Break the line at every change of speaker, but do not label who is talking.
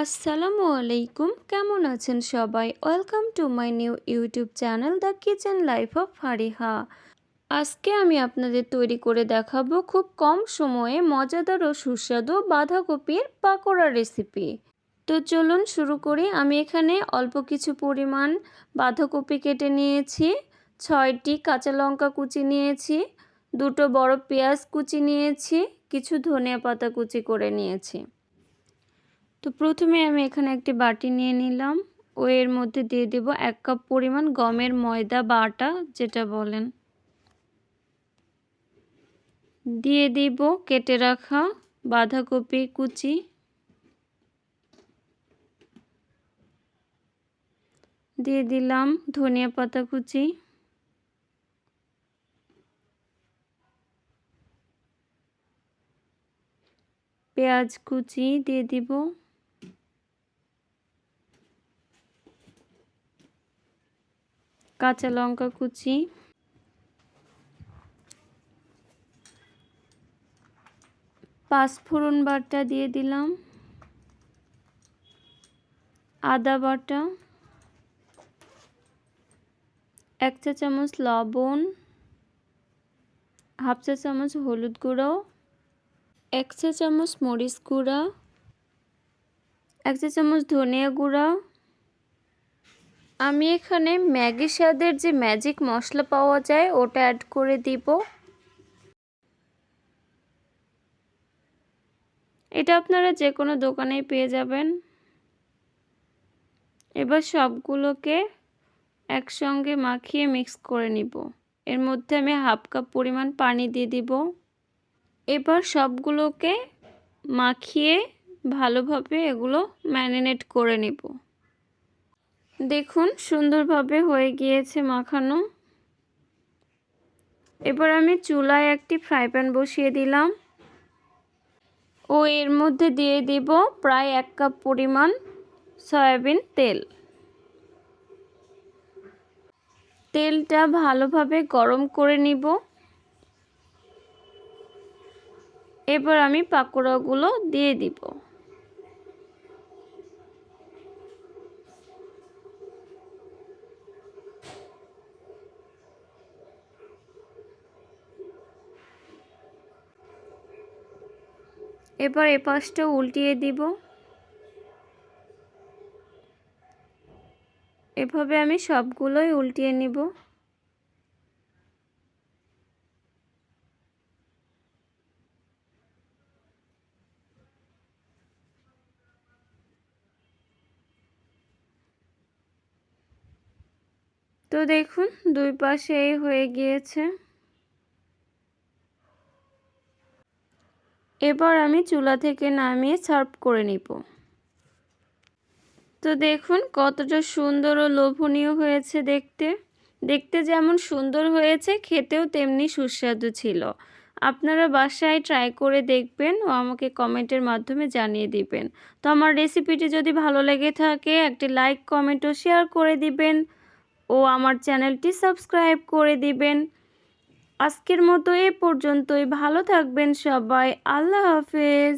আসসালামু আলাইকুম, কেমন আছেন সবাই? Welcome to my new YouTube channel the kitchen life of Fariha. আজকে আমি আপনাদের তৈরি করে দেখাবো খুব কম সময়ে মজাদার ও সুস্বাদু বাঁধাকপির পাকোড়া রেসিপি। তো চলুন শুরু করি। আমি এখানে অল্প কিছু পরিমাণ বাঁধাকপি কেটে নিয়েছি, 6টি কাঁচা লঙ্কা কুচি নিয়েছি, 2টো বড় পেঁয়াজ কুচি নিয়েছি, কিছু ধনিয়া পাতা কুচি করে নিয়েছি। তো প্রথমে আমি এখানে একটি বাটি নিয়ে নিলাম ও এর মধ্যে দিয়ে দেব 1 কাপ পরিমাণ গমের ময়দা বা আটা যেটা বলেন। দিয়ে দিব কেটে রাখা বাঁধাকপি কুচি, দিয়ে দিলাম ধনিয়া পাতা কুচি, পেঁয়াজ কুচি দিয়ে দিব, কাঁচা লঙ্কা কুচি, পাঁচফোড়ন বাটা দিয়ে দিলাম, আদা বাটা, 1 চা চামচ লবণ, হাফ চা চামচ হলুদ গুঁড়ো, 1 চা চামচ মরিচ গুঁড়া, 1 চা চামচ ধনিয়া গুঁড়া। আমি এখানে ম্যাগি স্বাদের যে ম্যাজিক মশলা পাওয়া যায় ওটা অ্যাড করে দিব। এটা আপনারা যে কোনো দোকানেই পেয়ে যাবেন। এবার সবগুলোকে একসঙ্গে মাখিয়ে মিক্স করে নিব। এর মধ্যে আমি হাফ কাপ পরিমাণ পানি দিয়ে দিব। এবার সবগুলোকে মাখিয়ে ভালোভাবে এগুলো ম্যারিনেট করে নিব। দেখুন সুন্দরভাবে হয়ে গিয়েছে মাখানো। এবার আমি চুলায় একটি ফ্রাই প্যান বসিয়ে দিলাম ও এর মধ্যে দিয়ে দিব প্রায় 1 কাপ পরিমাণ সয়াবিন তেল। তেলটা ভালোভাবে গরম করে নিব। এবার আমি পাকোড়াগুলো দিয়ে দিব। এবার এপাশটা উল্টিয়ে দিব। এভাবে আমি সবগুলোই উল্টিয়ে নিব। তো দেখুন দুই পাশেই হয়ে গিয়েছে। এবার আমি চুলা থেকে নামিয়ে সার্ভ করে নিব। তো দেখুন কতটা সুন্দর ও লোভনীয় হয়েছে দেখতে। দেখতে যেমন সুন্দর হয়েছে খেতেও তেমনি সুস্বাদু ছিল। আপনারা বাসায় ট্রাই করে দেখবেন ও আমাকে কমেন্টের মাধ্যমে জানিয়ে দিবেন। তো আমার রেসিপিটি যদি ভালো লেগে থাকে একটি লাইক, কমেন্ট ও শেয়ার করে দিবেন ও আমার চ্যানেলটি সাবস্ক্রাইব করে দিবেন। আজকের মতো এ পর্যন্তই। ভালো থাকবেন সবাই। আল্লাহ হাফেজ।